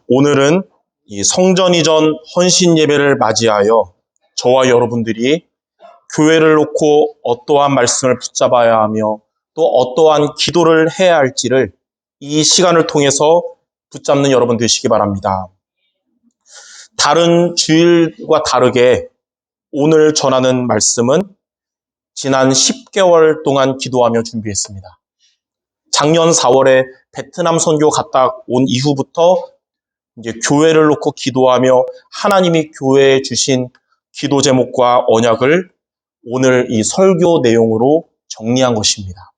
오늘은 이 성전 이전 헌신 예배를 맞이하여 저와 여러분들이 교회를 놓고 어떠한 말씀을 붙잡아야 하며 또 어떠한 기도를 해야 할지를 이 시간을 통해서 붙잡는 여러분 되시기 바랍니다. 다른 주일과 다르게 오늘 전하는 말씀은 지난 10개월 동안 기도하며 준비했습니다. 작년 4월에 베트남 선교 갔다 온 이후부터 이제 교회를 놓고 기도하며 하나님이 교회에 주신 기도 제목과 언약을 오늘 이 설교 내용으로 정리한 것입니다.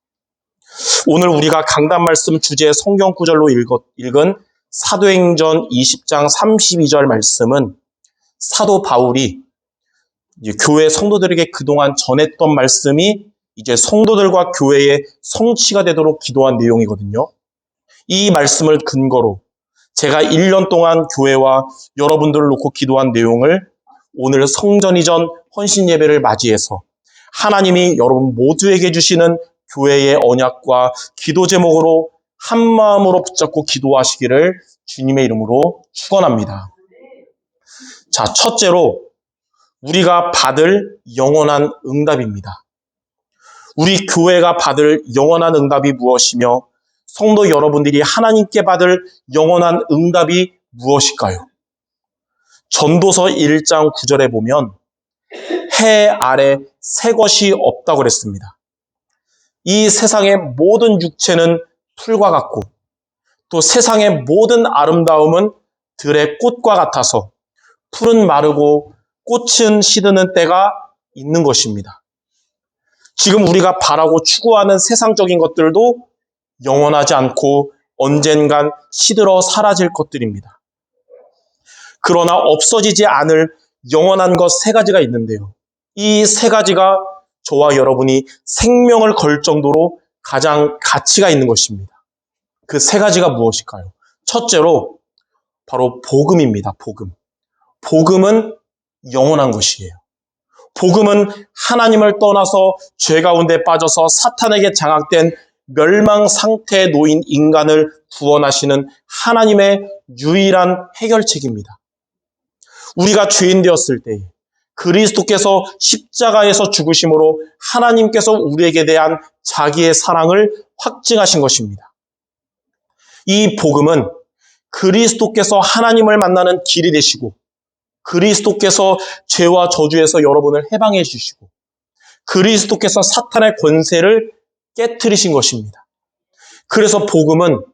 오늘 우리가 강단 말씀 주제 성경 구절로 읽은 사도행전 20장 32절 말씀은 사도 바울이 이제 교회 성도들에게 그동안 전했던 말씀이 이제 성도들과 교회의 성취가 되도록 기도한 내용이거든요. 이 말씀을 근거로 제가 1년 동안 교회와 여러분들을 놓고 기도한 내용을 오늘 성전 이전 헌신 예배를 맞이해서 하나님이 여러분 모두에게 주시는 교회의 언약과 기도 제목으로 한 마음으로 붙잡고 기도하시기를 주님의 이름으로 축원합니다. 자, 첫째로 우리가 받을 영원한 응답입니다. 우리 교회가 받을 영원한 응답이 무엇이며 성도 여러분들이 하나님께 받을 영원한 응답이 무엇일까요? 전도서 1장 9절에 보면 해 아래 새 것이 없다고 그랬습니다. 이 세상의 모든 육체는 풀과 같고 또 세상의 모든 아름다움은 들의 꽃과 같아서 풀은 마르고 꽃은 시드는 때가 있는 것입니다. 지금 우리가 바라고 추구하는 세상적인 것들도 영원하지 않고 언젠간 시들어 사라질 것들입니다. 그러나 없어지지 않을 영원한 것 세 가지가 있는데요. 이 세 가지가 저와 여러분이 생명을 걸 정도로 가장 가치가 있는 것입니다. 그 세 가지가 무엇일까요? 첫째로 바로 복음입니다. 복음. 복음은 영원한 것이에요. 복음은 하나님을 떠나서 죄 가운데 빠져서 사탄에게 장악된 멸망 상태에 놓인 인간을 구원하시는 하나님의 유일한 해결책입니다. 우리가 죄인 되었을 때 그리스도께서 십자가에서 죽으심으로 하나님께서 우리에게 대한 자기의 사랑을 확증하신 것입니다. 이 복음은 그리스도께서 하나님을 만나는 길이 되시고 그리스도께서 죄와 저주에서 여러분을 해방해 주시고 그리스도께서 사탄의 권세를 깨트리신 것입니다. 그래서 복음은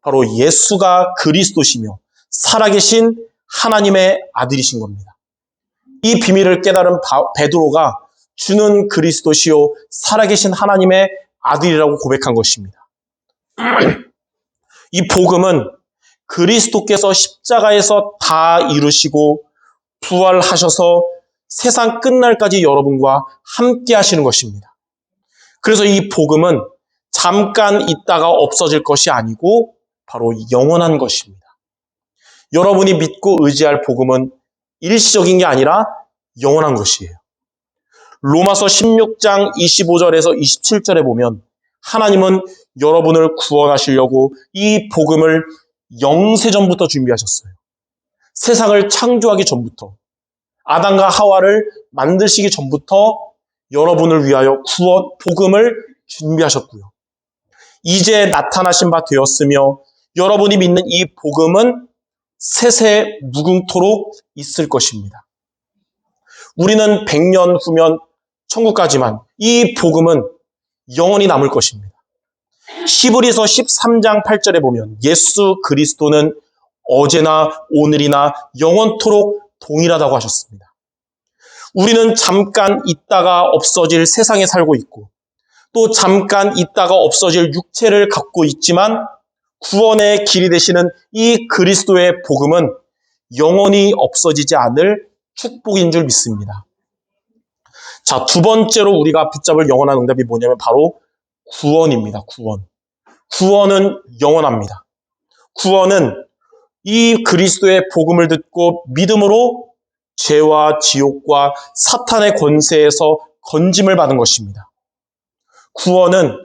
바로 예수가 그리스도시며 살아계신 하나님의 아들이신 겁니다. 이 비밀을 깨달은 베드로가 주는 그리스도시요 살아계신 하나님의 아들이라고 고백한 것입니다. 이 복음은 그리스도께서 십자가에서 다 이루시고 부활하셔서 세상 끝날까지 여러분과 함께 하시는 것입니다. 그래서 이 복음은 잠깐 있다가 없어질 것이 아니고 바로 영원한 것입니다. 여러분이 믿고 의지할 복음은 일시적인 게 아니라 영원한 것이에요. 로마서 16장 25절에서 27절에 보면 하나님은 여러분을 구원하시려고 이 복음을 영세전부터 준비하셨어요. 세상을 창조하기 전부터 아담과 하와를 만드시기 전부터 여러분을 위하여 구원, 복음을 준비하셨고요. 이제 나타나신 바 되었으며 여러분이 믿는 이 복음은 세세 무궁토록 있을 것입니다. 우리는 100년 후면 천국 가지만 이 복음은 영원히 남을 것입니다. 히브리서 13장 8절에 보면 예수 그리스도는 어제나 오늘이나 영원토록 동일하다고 하셨습니다. 우리는 잠깐 있다가 없어질 세상에 살고 있고 또 잠깐 있다가 없어질 육체를 갖고 있지만 구원의 길이 되시는 이 그리스도의 복음은 영원히 없어지지 않을 축복인 줄 믿습니다. 자, 두 번째로 우리가 붙잡을 영원한 응답이 뭐냐면 바로 구원입니다. 구원. 구원은 영원합니다. 구원은 이 그리스도의 복음을 듣고 믿음으로 죄와 지옥과 사탄의 권세에서 건짐을 받은 것입니다. 구원은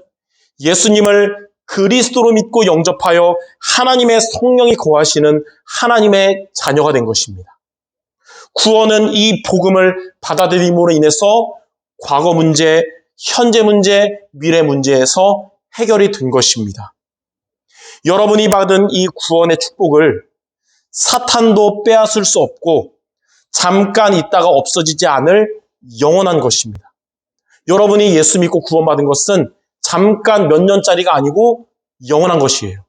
예수님을 그리스도로 믿고 영접하여 하나님의 성령이 거하시는 하나님의 자녀가 된 것입니다. 구원은 이 복음을 받아들임으로 인해서 과거 문제, 현재 문제, 미래 문제에서 해결이 된 것입니다. 여러분이 받은 이 구원의 축복을 사탄도 빼앗을 수 없고 잠깐 있다가 없어지지 않을 영원한 것입니다. 여러분이 예수 믿고 구원받은 것은 잠깐 몇 년짜리가 아니고 영원한 것이에요.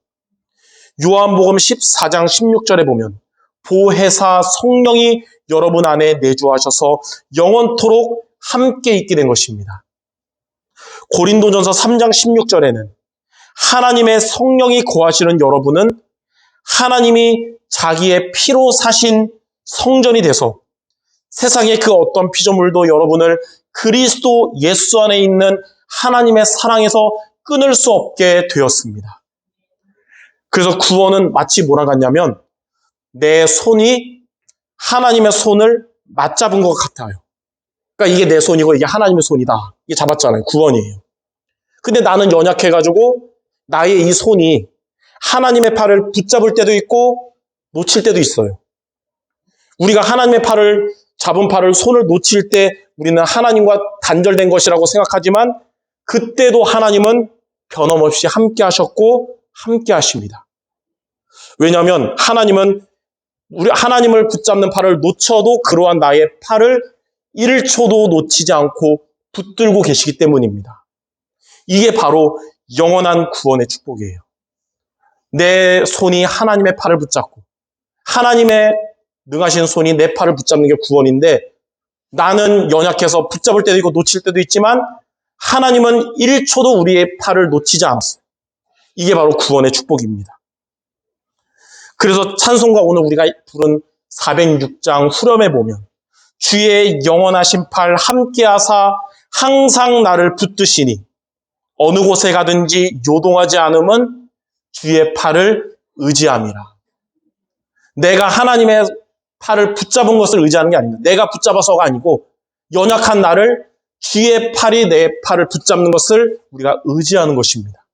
요한복음 14장 16절에 보면 보혜사 성령이 여러분 안에 내주하셔서 영원토록 함께 있게 된 것입니다. 고린도전서 3장 16절에는 하나님의 성령이 거하시는 여러분은 하나님이 자기의 피로 사신 성전이 돼서 세상의 그 어떤 피조물도 여러분을 그리스도 예수 안에 있는 하나님의 사랑에서 끊을 수 없게 되었습니다. 그래서 구원은 마치 뭐랑 같냐면 내 손이 하나님의 손을 맞잡은 것 같아요. 그러니까 이게 내 손이고 이게 하나님의 손이다. 이게 잡았잖아요. 구원이에요. 근데 나는 연약해가지고 나의 이 손이 하나님의 팔을 붙잡을 때도 있고 놓칠 때도 있어요. 우리가 하나님의 팔을 잡은 팔을 손을 놓칠 때 우리는 하나님과 단절된 것이라고 생각하지만 그때도 하나님은 변함없이 함께 하셨고 함께 하십니다. 왜냐하면 하나님을 붙잡는 팔을 놓쳐도 그러한 나의 팔을 1초도 놓치지 않고 붙들고 계시기 때문입니다. 이게 바로 영원한 구원의 축복이에요. 내 손이 하나님의 팔을 붙잡고 하나님의 능하신 손이 내 팔을 붙잡는 게 구원인데 나는 연약해서 붙잡을 때도 있고 놓칠 때도 있지만 하나님은 1초도 우리의 팔을 놓치지 않았어요. 이게 바로 구원의 축복입니다. 그래서 찬송가 오늘 우리가 부른 406장 후렴에 보면 주의 영원하신 팔 함께하사 항상 나를 붙드시니 어느 곳에 가든지 요동하지 않음은 주의 팔을 의지함이라. 내가 하나님의 팔을 붙잡은 것을 의지하는 게 아닙니다. 내가 붙잡아서가 아니고 연약한 나를 주의 팔이 내 팔을 붙잡는 것을 우리가 의지하는 것입니다.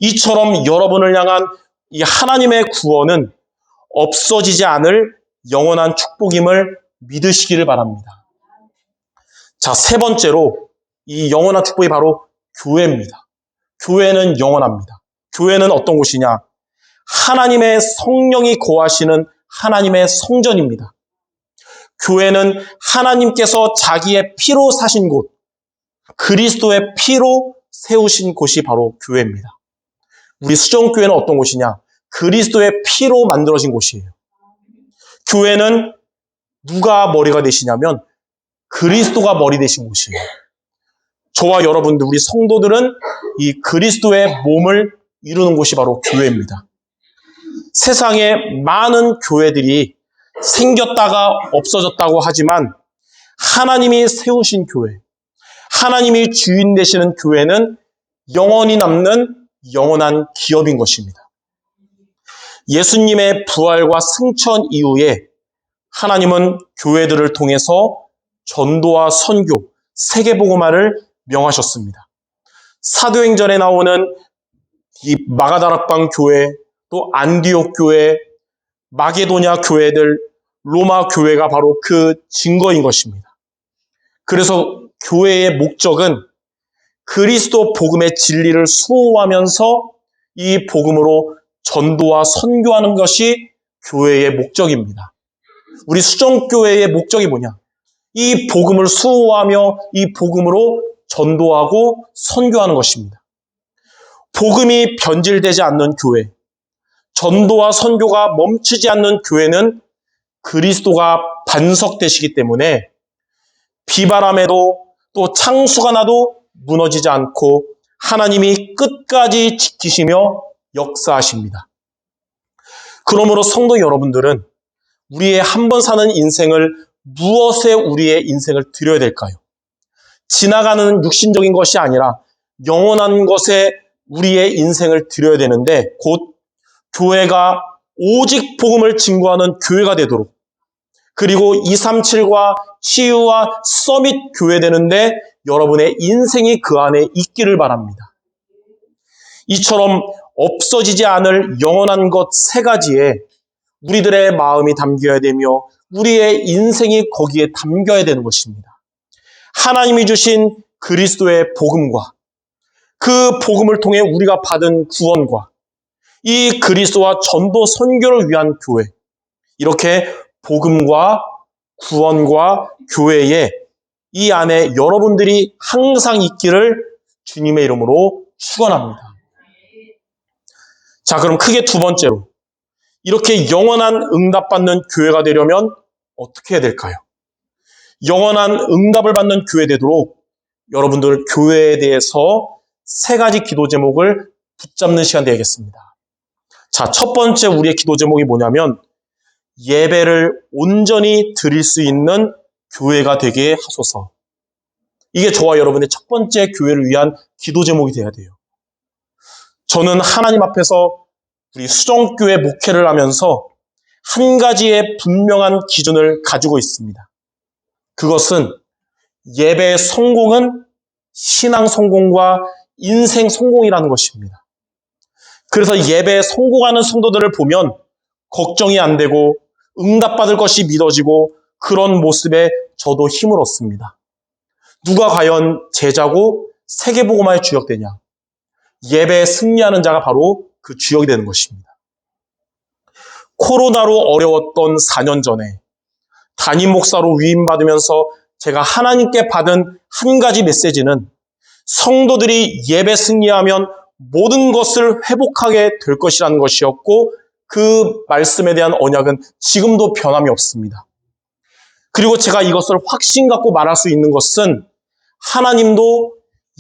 이처럼 여러분을 향한 이 하나님의 구원은 없어지지 않을 영원한 축복임을 믿으시기를 바랍니다. 자, 세 번째로 이 영원한 축복이 바로 교회입니다. 교회는 영원합니다. 교회는 어떤 곳이냐? 하나님의 성령이 거하시는 하나님의 성전입니다. 교회는 하나님께서 자기의 피로 사신 곳, 그리스도의 피로 세우신 곳이 바로 교회입니다. 우리 수정교회는 어떤 곳이냐? 그리스도의 피로 만들어진 곳이에요. 교회는 누가 머리가 되시냐면 그리스도가 머리 되신 곳이에요. 저와 여러분들, 우리 성도들은 이 그리스도의 몸을 이루는 곳이 바로 교회입니다. 세상에 많은 교회들이 생겼다가 없어졌다고 하지만 하나님이 세우신 교회, 하나님이 주인 되시는 교회는 영원히 남는 영원한 기업인 것입니다. 예수님의 부활과 승천 이후에 하나님은 교회들을 통해서 전도와 선교, 세계복음화를 명하셨습니다. 사도행전에 나오는 이 마가다락방 교회, 또 안디옥 교회, 마게도냐 교회들, 로마 교회가 바로 그 증거인 것입니다. 그래서 교회의 목적은 그리스도 복음의 진리를 수호하면서 이 복음으로 전도와 선교하는 것이 교회의 목적입니다. 우리 수정교회의 목적이 뭐냐? 이 복음을 수호하며 이 복음으로 전도하고 선교하는 것입니다. 복음이 변질되지 않는 교회, 전도와 선교가 멈추지 않는 교회는 그리스도가 반석되시기 때문에 비바람에도 또 창수가 나도 무너지지 않고 하나님이 끝까지 지키시며 역사하십니다. 그러므로 성도 여러분들은 우리의 한 번 사는 인생을 무엇에 우리의 인생을 드려야 될까요? 지나가는 육신적인 것이 아니라 영원한 것에 우리의 인생을 드려야 되는데 곧 교회가 오직 복음을 증거하는 교회가 되도록, 그리고 237과 치유와 서밋 교회 되는데 여러분의 인생이 그 안에 있기를 바랍니다. 이처럼 없어지지 않을 영원한 것 세 가지에 우리들의 마음이 담겨야 되며 우리의 인생이 거기에 담겨야 되는 것입니다. 하나님이 주신 그리스도의 복음과 그 복음을 통해 우리가 받은 구원과 이 그리스도와 전도 선교를 위한 교회, 이렇게 복음과 구원과 교회에 이 안에 여러분들이 항상 있기를 주님의 이름으로 축원합니다. 자, 그럼 크게 두 번째로, 이렇게 영원한 응답받는 교회가 되려면 어떻게 해야 될까요? 영원한 응답을 받는 교회 되도록 여러분들 교회에 대해서 세 가지 기도 제목을 붙잡는 시간 되겠습니다. 자, 첫 번째 우리의 기도 제목이 뭐냐면 예배를 온전히 드릴 수 있는 교회가 되게 하소서. 이게 저와 여러분의 첫 번째 교회를 위한 기도 제목이 돼야 돼요. 저는 하나님 앞에서 우리 수정교회 목회를 하면서 한 가지의 분명한 기준을 가지고 있습니다. 그것은 예배의 성공은 신앙 성공과 인생 성공이라는 것입니다. 그래서 예배에 성공하는 성도들을 보면 걱정이 안 되고 응답받을 것이 믿어지고 그런 모습에 저도 힘을 얻습니다. 누가 과연 제자고 세계복음화의 주역되냐? 예배에 승리하는 자가 바로 그 주역이 되는 것입니다. 코로나로 어려웠던 4년 전에 담임 목사로 위임받으면서 제가 하나님께 받은 한 가지 메시지는 성도들이 예배 승리하면 모든 것을 회복하게 될 것이라는 것이었고 그 말씀에 대한 언약은 지금도 변함이 없습니다. 그리고 제가 이것을 확신 갖고 말할 수 있는 것은 하나님도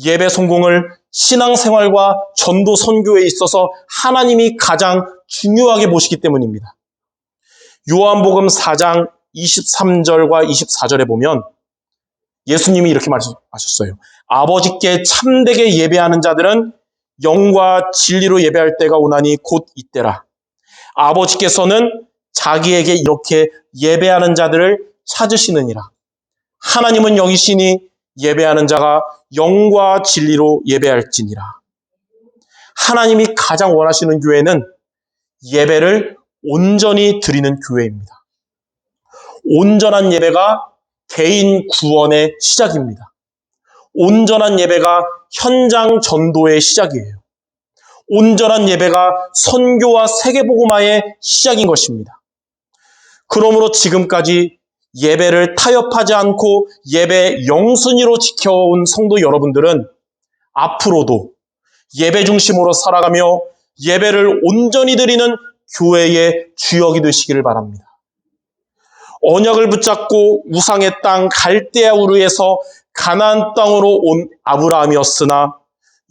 예배 성공을 신앙생활과 전도 선교에 있어서 하나님이 가장 중요하게 보시기 때문입니다. 요한복음 4장 23절과 24절에 보면 예수님이 이렇게 말씀하셨어요. 아버지께 참되게 예배하는 자들은 영과 진리로 예배할 때가 오나니 곧 이때라. 아버지께서는 자기에게 이렇게 예배하는 자들을 찾으시느니라. 하나님은 영이시니 예배하는 자가 영과 진리로 예배할지니라. 하나님이 가장 원하시는 교회는 예배를 온전히 드리는 교회입니다. 온전한 예배가 개인 구원의 시작입니다. 온전한 예배가 현장 전도의 시작이에요. 온전한 예배가 선교와 세계복음화의 시작인 것입니다. 그러므로 지금까지 예배를 타협하지 않고 예배 영순위로 지켜온 성도 여러분들은 앞으로도 예배 중심으로 살아가며 예배를 온전히 드리는 교회의 주역이 되시기를 바랍니다. 언약을 붙잡고 우상의 땅 갈대아 우르에서 가나안 땅으로 온 아브라함이었으나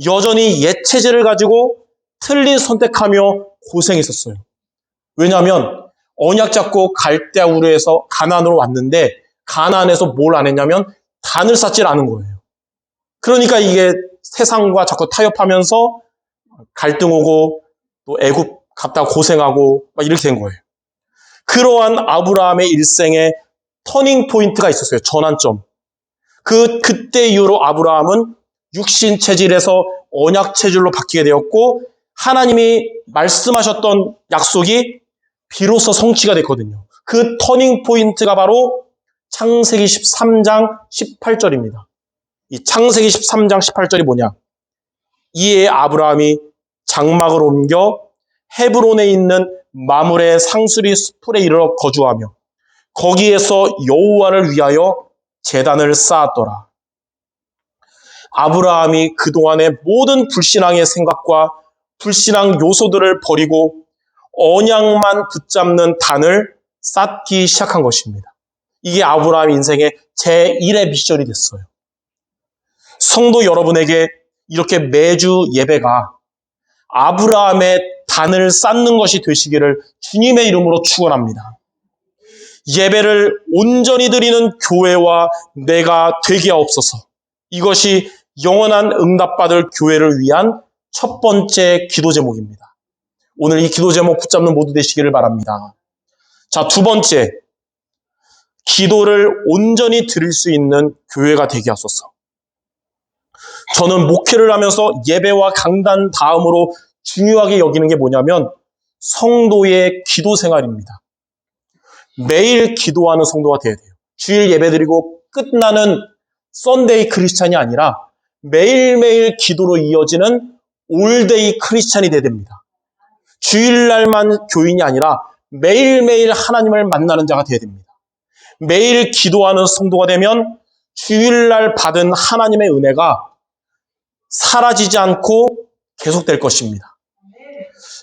여전히 옛 체제를 가지고 틀린 선택하며 고생했었어요. 왜냐하면 언약 잡고 갈대아 우르에서 가나안으로 왔는데 가나안에서 뭘 안 했냐면 단을 쌓질 않은 거예요. 그러니까 이게 세상과 자꾸 타협하면서 갈등 오고 또 애굽 갔다가 고생하고 막 이렇게 된 거예요. 그러한 아브라함의 일생에 터닝 포인트가 있었어요. 전환점. 그때 이후로 아브라함은 육신 체질에서 언약 체질로 바뀌게 되었고 하나님이 말씀하셨던 약속이 비로소 성취가 됐거든요. 그 터닝 포인트가 바로 창세기 13장 18절입니다. 이 창세기 13장 18절이 뭐냐? 이에 아브라함이 장막을 옮겨 헤브론에 있는 마므레 상수리 숲에 이르러 거주하며 거기에서 여호와를 위하여 제단을 쌓았더라. 아브라함이 그동안의 모든 불신앙의 생각과 불신앙 요소들을 버리고 언약만 붙잡는 단을 쌓기 시작한 것입니다. 이게 아브라함 인생의 제1의 미션이 됐어요. 성도 여러분에게 이렇게 매주 예배가 아브라함의 단을 쌓는 것이 되시기를 주님의 이름으로 축원합니다. 예배를 온전히 드리는 교회와 내가 되게 하옵소서. 이것이 영원한 응답받을 교회를 위한 첫 번째 기도 제목입니다. 오늘 이 기도 제목 붙잡는 모두 되시기를 바랍니다. 자, 두 번째, 기도를 온전히 드릴 수 있는 교회가 되게 하소서. 저는 목회를 하면서 예배와 강단 다음으로 중요하게 여기는 게 뭐냐면 성도의 기도 생활입니다. 매일 기도하는 성도가 돼야 돼요. 주일 예배드리고 끝나는 썬데이 크리스찬이 아니라 매일매일 기도로 이어지는 올데이 크리스찬이 돼야 됩니다. 주일날만 교인이 아니라 매일매일 하나님을 만나는 자가 돼야 됩니다. 매일 기도하는 성도가 되면 주일날 받은 하나님의 은혜가 사라지지 않고 계속될 것입니다.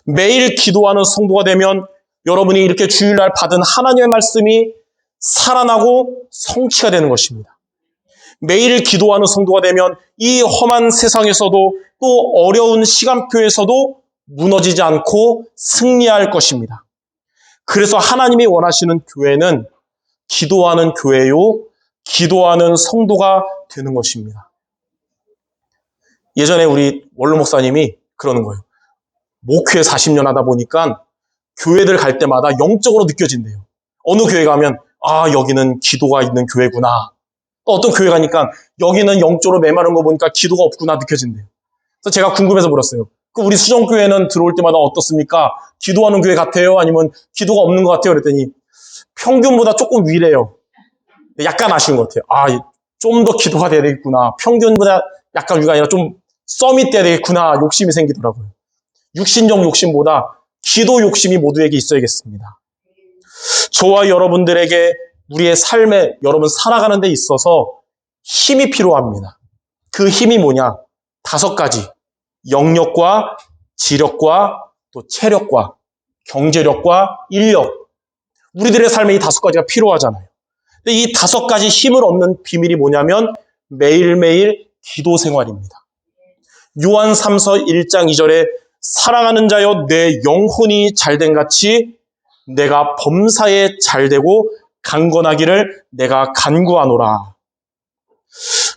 매일 기도하는 성도가 되면 여러분이 이렇게 주일날 받은 하나님의 말씀이 살아나고 성취가 되는 것입니다. 매일 기도하는 성도가 되면 이 험한 세상에서도 또 어려운 시간표에서도 무너지지 않고 승리할 것입니다. 그래서 하나님이 원하시는 교회는 기도하는 교회요, 기도하는 성도가 되는 것입니다. 예전에 우리 원로 목사님이 그러는 거예요. 목회 40년 하다 보니까 교회들 갈 때마다 영적으로 느껴진대요. 어느 교회 가면 여기는 기도가 있는 교회구나. 또 어떤 교회 가니까 여기는 영적으로 메마른 거 보니까 기도가 없구나 느껴진대요. 그래서 제가 궁금해서 물었어요. 우리 수정교회는 들어올 때마다 어떻습니까? 기도하는 교회 같아요? 아니면 기도가 없는 것 같아요? 그랬더니 평균보다 조금 위래요. 약간 아쉬운 것 같아요. 좀 더 기도가 돼야 되겠구나. 평균보다 약간 위가 아니라 좀 썸이 돼야 되겠구나. 욕심이 생기더라고요. 육신적 욕심보다 기도 욕심이 모두에게 있어야겠습니다. 저와 여러분들에게 우리의 삶에 여러분 살아가는 데 있어서 힘이 필요합니다. 그 힘이 뭐냐? 5가지. 영력과 지력과 또 체력과 경제력과 인력. 우리들의 삶에 이 5가지가 필요하잖아요. 근데 이 5가지 힘을 얻는 비밀이 뭐냐면 매일매일 기도 생활입니다. 요한 3서 1장 2절에 사랑하는 자여 내 영혼이 잘된 같이 내가 범사에 잘되고 강건하기를 내가 간구하노라.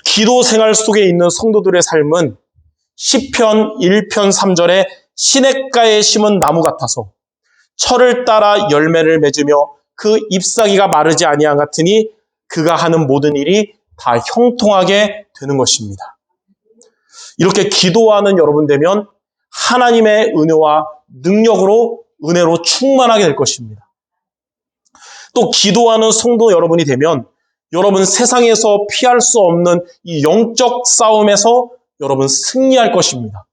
기도 생활 속에 있는 성도들의 삶은 시편 1편 3절에 시냇가에 심은 나무 같아서 철을 따라 열매를 맺으며 그 잎사귀가 마르지 아니한 같으니 그가 하는 모든 일이 다 형통하게 되는 것입니다. 이렇게 기도하는 여러분 되면 하나님의 은혜와 능력으로 은혜로 충만하게 될 것입니다. 또 기도하는 성도 여러분이 되면 여러분 세상에서 피할 수 없는 이 영적 싸움에서 여러분 승리할 것입니다.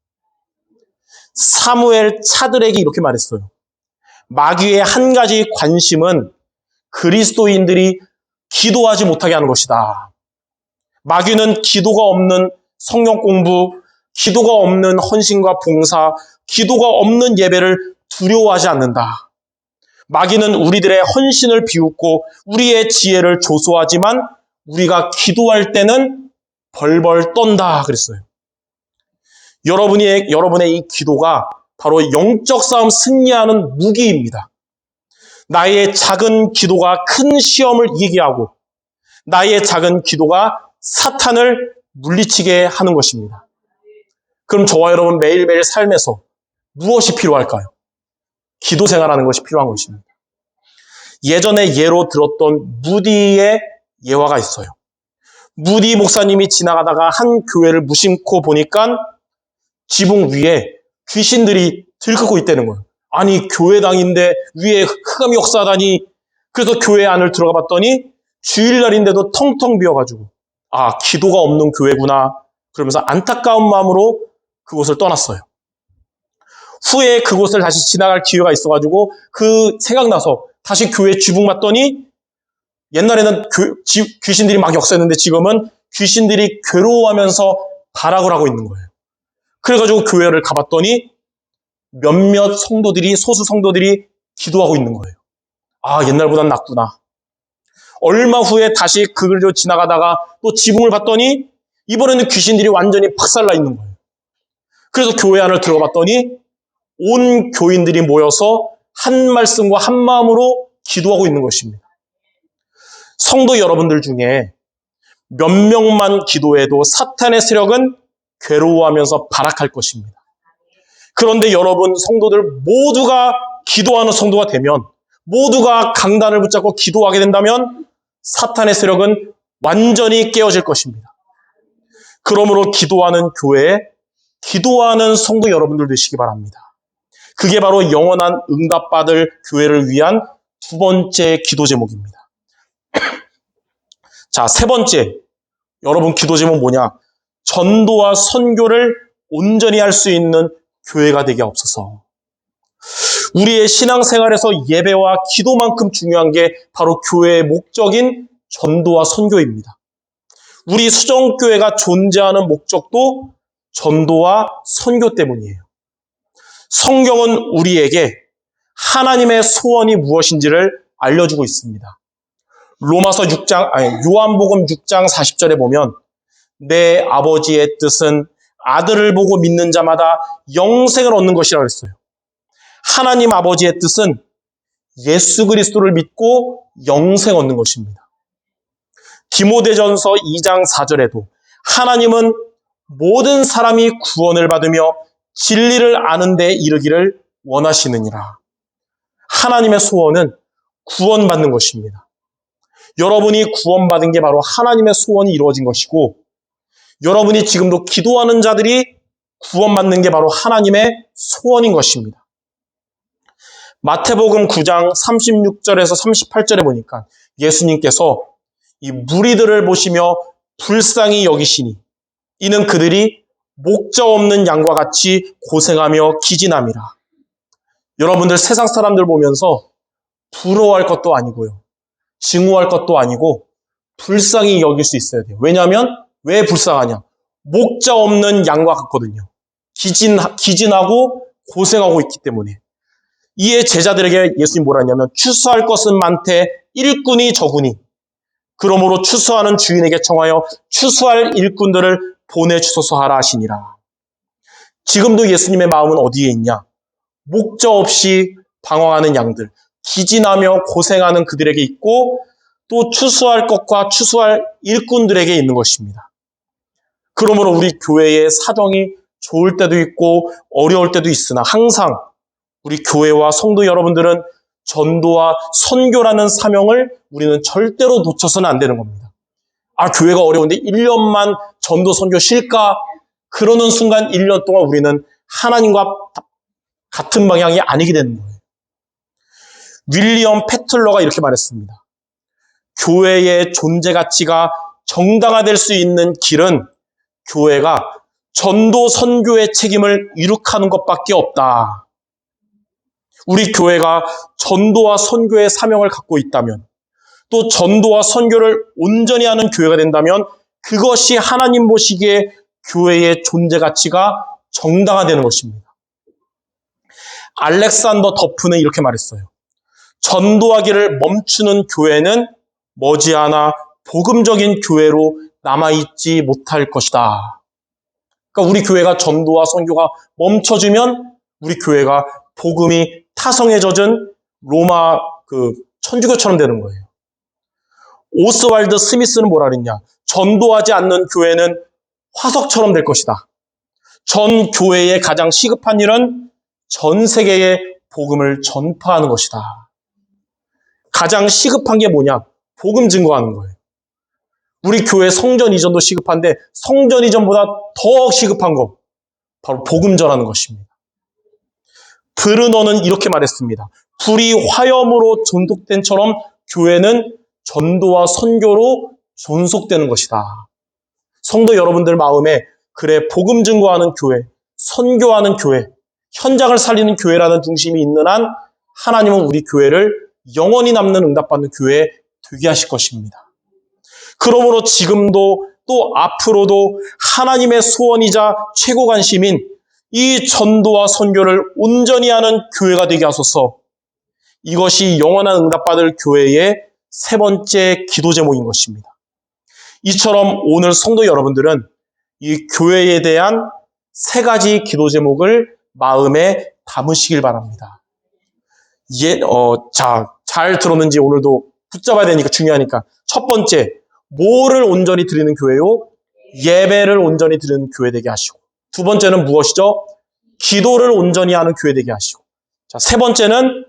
사무엘 차들에게 이렇게 말했어요. 마귀의 한 가지 관심은 그리스도인들이 기도하지 못하게 하는 것이다. 마귀는 기도가 없는 성경 공부, 기도가 없는 헌신과 봉사, 기도가 없는 예배를 두려워하지 않는다. 마귀는 우리들의 헌신을 비웃고 우리의 지혜를 조소하지만 우리가 기도할 때는 벌벌 떤다 그랬어요. 여러분의 이 기도가 바로 영적 싸움 승리하는 무기입니다. 나의 작은 기도가 큰 시험을 이기게 하고 나의 작은 기도가 사탄을 물리치게 하는 것입니다. 그럼 저와 여러분 매일매일 삶에서 무엇이 필요할까요? 기도 생활하는 것이 필요한 것입니다. 예전에 예로 들었던 무디의 예화가 있어요. 무디 목사님이 지나가다가 한 교회를 무심코 보니까 지붕 위에 귀신들이 들끓고 있다는 거예요. 아니 교회당인데 위에 흑암이 역사하다니. 그래서 교회 안을 들어가 봤더니 주일날인데도 텅텅 비어가지고 기도가 없는 교회구나. 그러면서 안타까운 마음으로 그곳을 떠났어요. 후에 그곳을 다시 지나갈 기회가 있어가지고 그 생각나서 다시 교회 지붕 봤더니 옛날에는 귀신들이 막 역사했는데 지금은 귀신들이 괴로워하면서 발악을 하고 있는 거예요. 그래가지고 교회를 가봤더니 몇몇 성도들이, 소수 성도들이 기도하고 있는 거예요. 옛날보단 낫구나. 얼마 후에 다시 그 길로 지나가다가 또 지붕을 봤더니 이번에는 귀신들이 완전히 박살나 있는 거예요. 그래서 교회 안을 들어봤더니 온 교인들이 모여서 한 말씀과 한 마음으로 기도하고 있는 것입니다. 성도 여러분들 중에 몇 명만 기도해도 사탄의 세력은 괴로워하면서 발악할 것입니다. 그런데 여러분 성도들 모두가 기도하는 성도가 되면, 모두가 강단을 붙잡고 기도하게 된다면 사탄의 세력은 완전히 깨어질 것입니다. 그러므로 기도하는 교회, 기도하는 성도 여러분들 되시기 바랍니다. 그게 바로 영원한 응답받을 교회를 위한 두 번째 기도 제목입니다. 자, 세 번째, 여러분 기도 제목 뭐냐? 전도와 선교를 온전히 할 수 있는 교회가 되게 없어서. 우리의 신앙생활에서 예배와 기도만큼 중요한 게 바로 교회의 목적인 전도와 선교입니다. 우리 수정교회가 존재하는 목적도 전도와 선교 때문이에요. 성경은 우리에게 하나님의 소원이 무엇인지를 알려주고 있습니다. 요한복음 6장 40절에 보면 내 아버지의 뜻은 아들을 보고 믿는 자마다 영생을 얻는 것이라고 했어요. 하나님 아버지의 뜻은 예수 그리스도를 믿고 영생 얻는 것입니다. 디모데전서 2장 4절에도 하나님은 모든 사람이 구원을 받으며 진리를 아는 데 이르기를 원하시느니라. 하나님의 소원은 구원받는 것입니다. 여러분이 구원받은 게 바로 하나님의 소원이 이루어진 것이고, 여러분이 지금도 기도하는 자들이 구원받는 게 바로 하나님의 소원인 것입니다. 마태복음 9장 36절에서 38절에 보니까 예수님께서 이 무리들을 보시며 불쌍히 여기시니 이는 그들이 목자 없는 양과 같이 고생하며 기진함이라. 여러분들 세상 사람들 보면서 부러워할 것도 아니고요. 증오할 것도 아니고 불쌍히 여길 수 있어야 돼요. 왜냐하면 왜 불쌍하냐? 목자 없는 양과 같거든요. 기진하고 고생하고 있기 때문에. 이에 제자들에게 예수님 뭐라 했냐면 추수할 것은 많되 일꾼이 적으니 그러므로 추수하는 주인에게 청하여 추수할 일꾼들을 보내주소서 하라 하시니라. 지금도 예수님의 마음은 어디에 있냐? 목자 없이 방황하는 양들, 기진하며 고생하는 그들에게 있고 또 추수할 것과 추수할 일꾼들에게 있는 것입니다. 그러므로 우리 교회의 사정이 좋을 때도 있고 어려울 때도 있으나 항상 우리 교회와 성도 여러분들은 전도와 선교라는 사명을 우리는 절대로 놓쳐서는 안 되는 겁니다. 아, 교회가 어려운데 1년만 전도 선교 쉴까? 그러는 순간 1년 동안 우리는 하나님과 같은 방향이 아니게 되는 거예요. 윌리엄 패틀러가 이렇게 말했습니다. 교회의 존재 가치가 정당화될 수 있는 길은 교회가 전도 선교의 책임을 이룩하는 것밖에 없다. 우리 교회가 전도와 선교의 사명을 갖고 있다면, 또 전도와 선교를 온전히 하는 교회가 된다면 그것이 하나님 보시기에 교회의 존재 가치가 정당화되는 것입니다. 알렉산더 더프는 이렇게 말했어요. 전도하기를 멈추는 교회는 머지않아 복음적인 교회로 남아있지 못할 것이다. 그러니까 우리 교회가 전도와 선교가 멈춰지면 우리 교회가 복음이 타성에 젖은 로마 천주교처럼 되는 거예요. 오스왈드 스미스는 뭐라 그랬냐? 전도하지 않는 교회는 화석처럼 될 것이다. 전 교회의 가장 시급한 일은 전 세계에 복음을 전파하는 것이다. 가장 시급한 게 뭐냐? 복음 증거하는 거예요. 우리 교회 성전 이전도 시급한데 성전 이전보다 더 시급한 거 바로 복음 전하는 것입니다. 브르너는 이렇게 말했습니다. 불이 화염으로 존속된처럼 교회는 전도와 선교로 존속되는 것이다. 성도 여러분들 마음에 그래 복음 증거하는 교회, 선교하는 교회, 현장을 살리는 교회라는 중심이 있는 한 하나님은 우리 교회를 영원히 남는 응답받는 교회에 되게 하실 것입니다. 그러므로 지금도 또 앞으로도 하나님의 소원이자 최고 관심인 이 전도와 선교를 온전히 하는 교회가 되게 하소서. 이것이 영원한 응답받을 교회의 세 번째 기도 제목인 것입니다. 이처럼 오늘 성도 여러분들은 이 교회에 대한 세 가지 기도 제목을 마음에 담으시길 바랍니다. 잘 들었는지 오늘도 붙잡아야 되니까 중요하니까. 첫 번째, 뭐를 온전히 드리는 교회요? 예배를 온전히 드리는 교회 되게 하시고. 두 번째는 무엇이죠? 기도를 온전히 하는 교회 되게 하시고. 자, 세 번째는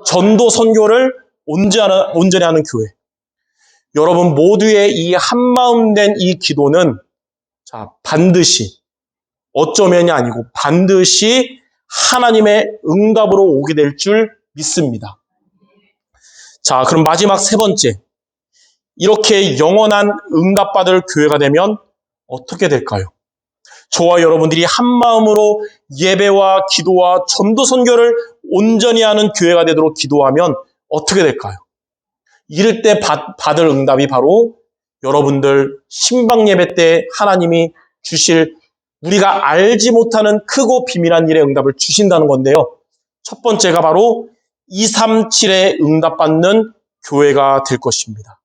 전도 선교를 온전히 하는 교회. 여러분 모두의 이 한마음 된 이 기도는 자, 반드시, 어쩌면이 아니고 반드시 하나님의 응답으로 오게 될 줄 믿습니다. 자, 그럼 마지막 세 번째. 이렇게 영원한 응답받을 교회가 되면 어떻게 될까요? 저와 여러분들이 한 마음으로 예배와 기도와 전도 선교를 온전히 하는 교회가 되도록 기도하면 어떻게 될까요? 이럴 때 받을 응답이 바로 여러분들 신방 예배 때 하나님이 주실 우리가 알지 못하는 크고 비밀한 일의 응답을 주신다는 건데요. 첫 번째가 바로 237의 응답받는 교회가 될 것입니다.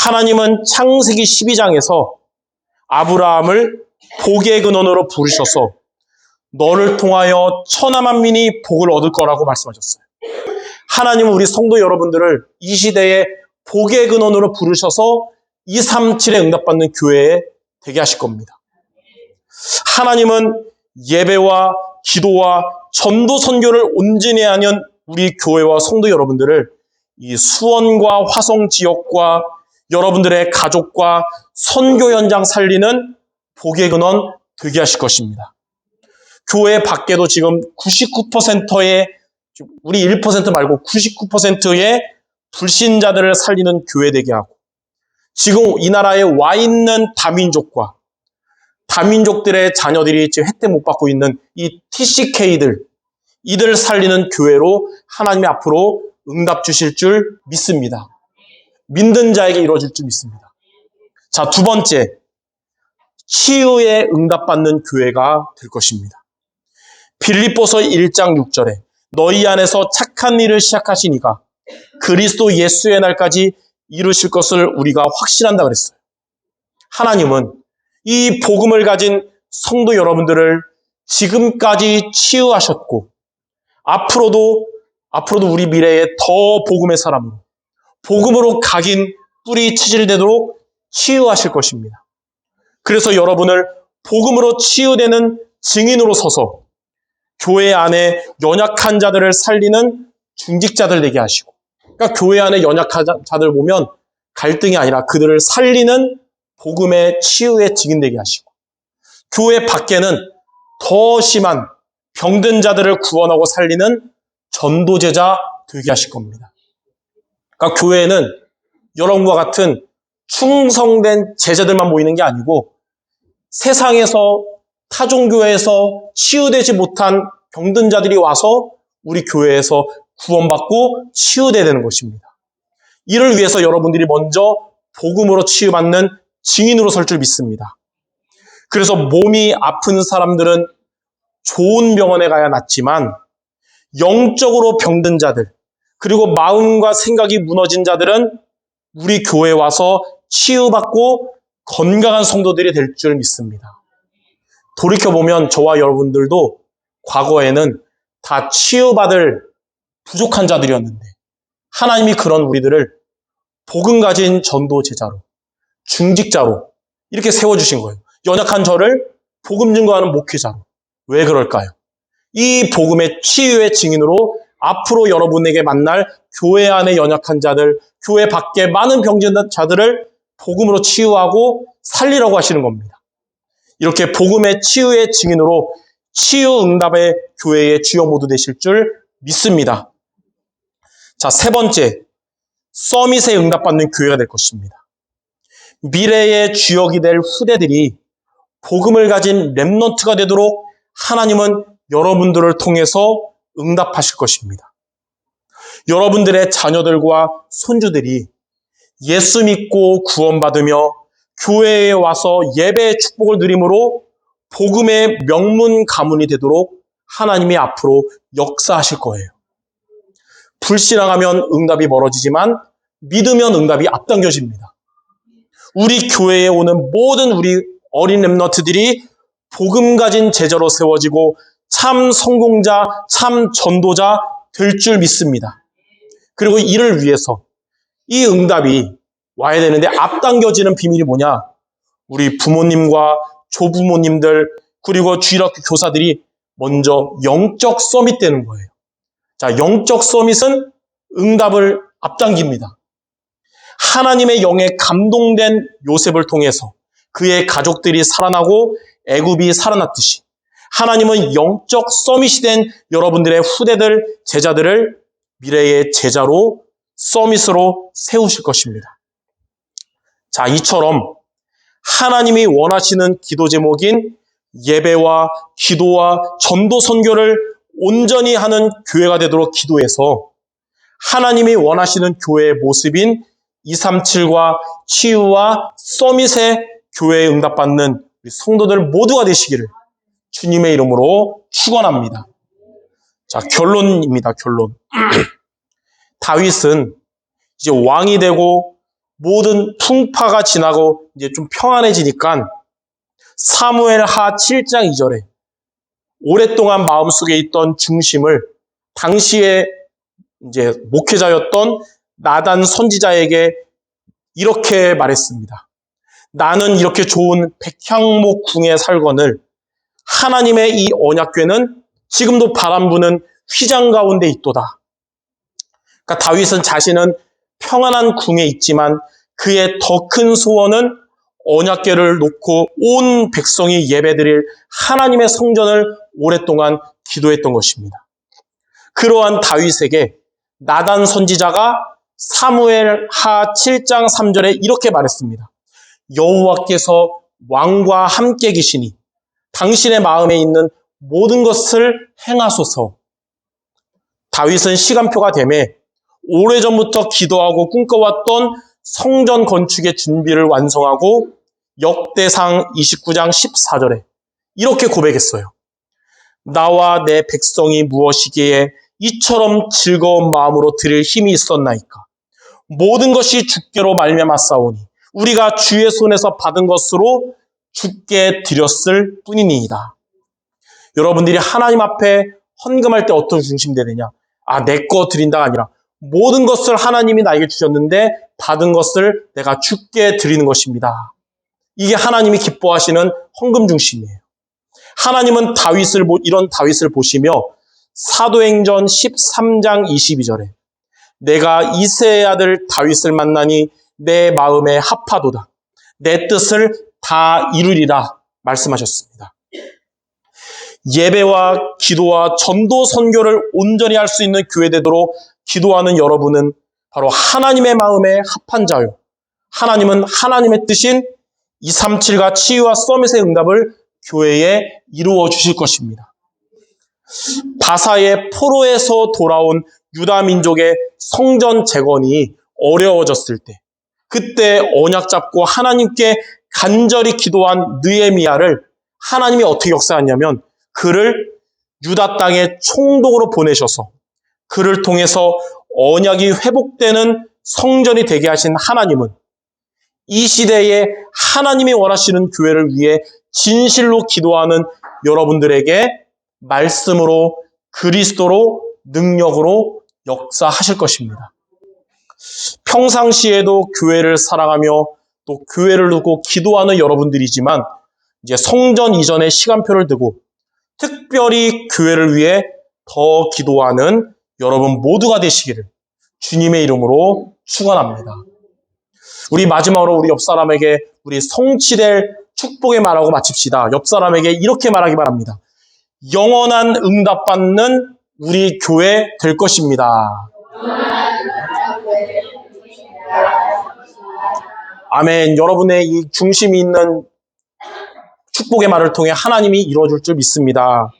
하나님은 창세기 12장에서 아브라함을 복의 근원으로 부르셔서 너를 통하여 천하 만민이 복을 얻을 거라고 말씀하셨어요. 하나님은 우리 성도 여러분들을 이 시대에 복의 근원으로 부르셔서 237에 응답받는 교회에 되게 하실 겁니다. 하나님은 예배와 기도와 전도 선교를 온전히 하는 우리 교회와 성도 여러분들을 이 수원과 화성 지역과 여러분들의 가족과 선교 현장 살리는 복의 근원 되게 하실 것입니다. 교회 밖에도 지금 99%의 우리 1% 말고 99%의 불신자들을 살리는 교회 되게 하고 지금 이 나라에 와 있는 다민족과 다민족들의 자녀들이 지금 혜택 못 받고 있는 이 TCK들 이들 살리는 교회로 하나님이 앞으로 응답 주실 줄 믿습니다. 믿는 자에게 이루어질 줄 믿습니다. 자, 두 번째, 치유에 응답받는 교회가 될 것입니다. 빌립보서 1장 6절에 너희 안에서 착한 일을 시작하신 이가 그리스도 예수의 날까지 이루실 것을 우리가 확신한다 그랬어요. 하나님은 이 복음을 가진 성도 여러분들을 지금까지 치유하셨고 앞으로도 우리 미래에 더 복음의 사람으로 복음으로 각인 뿌리 체질되도록 치유하실 것입니다. 그래서 여러분을 복음으로 치유되는 증인으로 서서 교회 안에 연약한 자들을 살리는 중직자들 되게 하시고 그러니까 교회 안에 연약한 자들 보면 갈등이 아니라 그들을 살리는 복음의 치유의 증인 되게 하시고 교회 밖에는 더 심한 병든 자들을 구원하고 살리는 전도제자 되게 하실 겁니다. 그러니까 교회는 여러분과 같은 충성된 제자들만 모이는 게 아니고 세상에서 타종교회에서 치유되지 못한 병든 자들이 와서 우리 교회에서 구원받고 치유되야 되는 것입니다. 이를 위해서 여러분들이 먼저 복음으로 치유받는 증인으로 설 줄 믿습니다. 그래서 몸이 아픈 사람들은 좋은 병원에 가야 낫지만 영적으로 병든 자들 그리고 마음과 생각이 무너진 자들은 우리 교회에 와서 치유받고 건강한 성도들이 될 줄 믿습니다. 돌이켜보면 저와 여러분들도 과거에는 다 치유받을 부족한 자들이었는데 하나님이 그런 우리들을 복음 가진 전도 제자로 중직자로 이렇게 세워주신 거예요. 연약한 저를 복음 증거하는 목회자로. 왜 그럴까요? 이 복음의 치유의 증인으로 앞으로 여러분에게 만날 교회 안에 연약한 자들, 교회 밖에 많은 병든 자들을 복음으로 치유하고 살리라고 하시는 겁니다. 이렇게 복음의 치유의 증인으로 치유 응답의 교회의 주역 모두 되실 줄 믿습니다. 자, 세 번째, 서밋에 응답받는 교회가 될 것입니다. 미래의 주역이 될 후대들이 복음을 가진 렘넌트가 되도록 하나님은 여러분들을 통해서 응답하실 것입니다. 여러분들의 자녀들과 손주들이 예수 믿고 구원받으며 교회에 와서 예배의 축복을 누림으로 복음의 명문 가문이 되도록 하나님이 앞으로 역사하실 거예요. 불신앙하면 응답이 멀어지지만 믿으면 응답이 앞당겨집니다. 우리 교회에 오는 모든 우리 어린 렘넌트들이 복음 가진 제자로 세워지고 참 성공자, 참 전도자 될 줄 믿습니다. 그리고 이를 위해서 이 응답이 와야 되는데 앞당겨지는 비밀이 뭐냐? 우리 부모님과 조부모님들 그리고 주일학교 교사들이 먼저 영적 서밋 되는 거예요. 자, 영적 서밋은 응답을 앞당깁니다. 하나님의 영에 감동된 요셉을 통해서 그의 가족들이 살아나고 애굽이 살아났듯이 하나님은 영적 서밋이 된 여러분들의 후대들, 제자들을 미래의 제자로, 서밋으로 세우실 것입니다. 자, 이처럼 하나님이 원하시는 기도 제목인 예배와 기도와 전도 선교를 온전히 하는 교회가 되도록 기도해서 하나님이 원하시는 교회의 모습인 237과 치유와 서밋의 교회에 응답받는 우리 성도들 모두가 되시기를 주님의 이름으로 축원합니다. 자, 결론입니다. 결론. 다윗은 이제 왕이 되고 모든 풍파가 지나고 이제 좀 평안해지니까 사무엘하 7장 2절에 오랫동안 마음속에 있던 중심을 당시에 이제 목회자였던 나단 선지자에게 이렇게 말했습니다. 나는 이렇게 좋은 백향목 궁에 살거늘 하나님의 이 언약궤는 지금도 바람 부는 휘장 가운데 있도다. 그러니까 다윗은 자신은 평안한 궁에 있지만 그의 더 큰 소원은 언약궤를 놓고 온 백성이 예배드릴 하나님의 성전을 오랫동안 기도했던 것입니다. 그러한 다윗에게 나단 선지자가 사무엘하 7장 3절에 이렇게 말했습니다. 여호와께서 왕과 함께 계시니 당신의 마음에 있는 모든 것을 행하소서. 다윗은 시간표가 되매 오래전부터 기도하고 꿈꿔왔던 성전 건축의 준비를 완성하고 역대상 29장 14절에 이렇게 고백했어요. 나와 내 백성이 무엇이기에 이처럼 즐거운 마음으로 드릴 힘이 있었나이까. 모든 것이 주께로 말미암았사오니 우리가 주의 손에서 받은 것으로 주께 드렸을 뿐이니이다. 여러분들이 하나님 앞에 헌금할 때 어떤 중심이 되느냐? 내 거 드린다가 아니라 모든 것을 하나님이 나에게 주셨는데 받은 것을 내가 주께 드리는 것입니다. 이게 하나님이 기뻐하시는 헌금 중심이에요. 하나님은 이런 다윗을 보시며 사도행전 13장 22절에 내가 이새의 아들 다윗을 만나니 내 마음에 합하도다. 내 뜻을 다 이루리라 말씀하셨습니다. 예배와 기도와 전도 선교를 온전히 할 수 있는 교회 되도록 기도하는 여러분은 바로 하나님의 마음에 합한 자요. 하나님은 하나님의 뜻인 237과 치유와 서밋의 응답을 교회에 이루어 주실 것입니다. 바사의 포로에서 돌아온 유다 민족의 성전 재건이 어려워졌을 때 그때 언약 잡고 하나님께 간절히 기도한 느헤미야를 하나님이 어떻게 역사하냐면 그를 유다 땅에 총독으로 보내셔서 그를 통해서 언약이 회복되는 성전이 되게 하신 하나님은 이 시대에 하나님이 원하시는 교회를 위해 진실로 기도하는 여러분들에게 말씀으로 그리스도로 능력으로 역사하실 것입니다. 평상시에도 교회를 사랑하며 또 교회를 두고 기도하는 여러분들이지만 이제 성전 이전의 시간표를 두고 특별히 교회를 위해 더 기도하는 여러분 모두가 되시기를 주님의 이름으로 축원합니다. 우리 마지막으로 우리 옆 사람에게 우리 성취될 축복의 말하고 마칩시다. 옆 사람에게 이렇게 말하기 바랍니다. 영원한 응답받는 우리 교회 될 것입니다. 아멘. 여러분의 이 중심이 있는 축복의 말을 통해 하나님이 이루어줄 줄 믿습니다.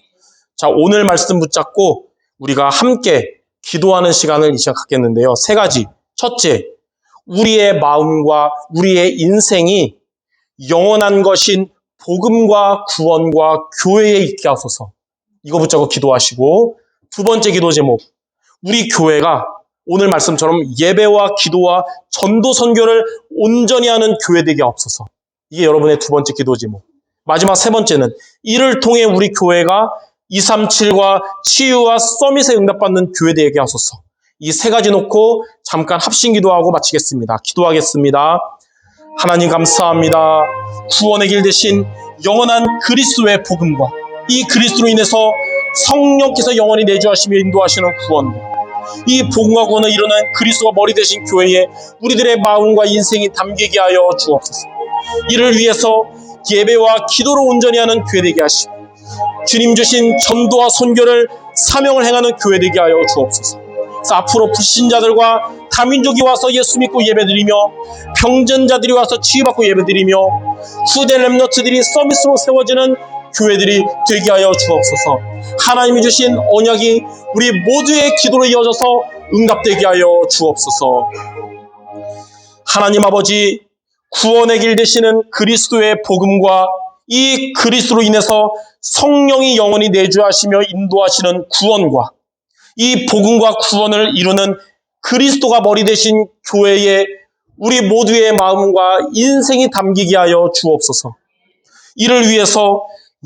자, 오늘 말씀 붙잡고 우리가 함께 기도하는 시간을 이 시간 갖겠는데요. 3가지. 첫째, 우리의 마음과 우리의 인생이 영원한 것인 복음과 구원과 교회에 있게 하소서. 이거 붙잡고 기도하시고, 2번째 기도 제목, 우리 교회가 오늘 말씀처럼 예배와 기도와 전도 선교를 온전히 하는 교회 되게 하옵소서. 이게 여러분의 2번째 기도 제목. 마지막 3번째는 이를 통해 우리 교회가 237과 치유와 서밋에 응답받는 교회 되게 하소서. 이 3가지 놓고 잠깐 합심 기도하고 마치겠습니다. 기도하겠습니다. 하나님 감사합니다. 구원의 길 대신 영원한 그리스도의 복음과 이 그리스도로 인해서 성령께서 영원히 내주하시며 인도하시는 구원과 이 복음과 구원을 이루는 그리스도가 머리 되신 교회에 우리들의 마음과 인생이 담기게 하여 주옵소서. 이를 위해서 예배와 기도를 온전히 하는 교회 되게 하시고 주님 주신 전도와 선교를 사명을 행하는 교회 되게 하여 주옵소서. 그래서 앞으로 불신자들과 다민족이 와서 예수 믿고 예배드리며 병든 자들이 와서 치유받고 예배드리며 후대 렘너트들이 서비스로 세워지는 교회들이 되게 하여 주옵소서. 하나님이 주신 언약이 우리 모두의 기도로 이어져서 응답되게 하여 주옵소서. 하나님 아버지, 구원의 길 되시는 그리스도의 복음과 이 그리스도로 인해서 성령이 영원히 내주하시며 인도하시는 구원과 이 복음과 구원을 이루는 그리스도가 머리 되신 교회에 우리 모두의 마음과 인생이 담기게 하여 주옵소서. 이를 위해서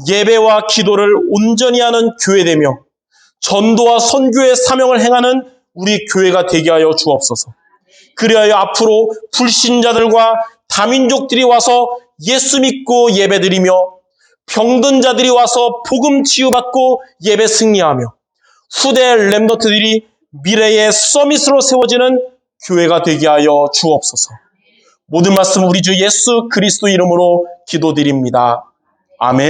예배와 기도를 온전히 하는 교회되며 전도와 선교의 사명을 행하는 우리 교회가 되게 하여 주옵소서. 그리하여 앞으로 불신자들과 다민족들이 와서 예수 믿고 예배드리며 병든 자들이 와서 복음 치유받고 예배 승리하며 후대 렘너트들이 미래의 서밋으로 세워지는 교회가 되게 하여 주옵소서. 모든 말씀 우리 주 예수 그리스도 이름으로 기도드립니다. 아멘.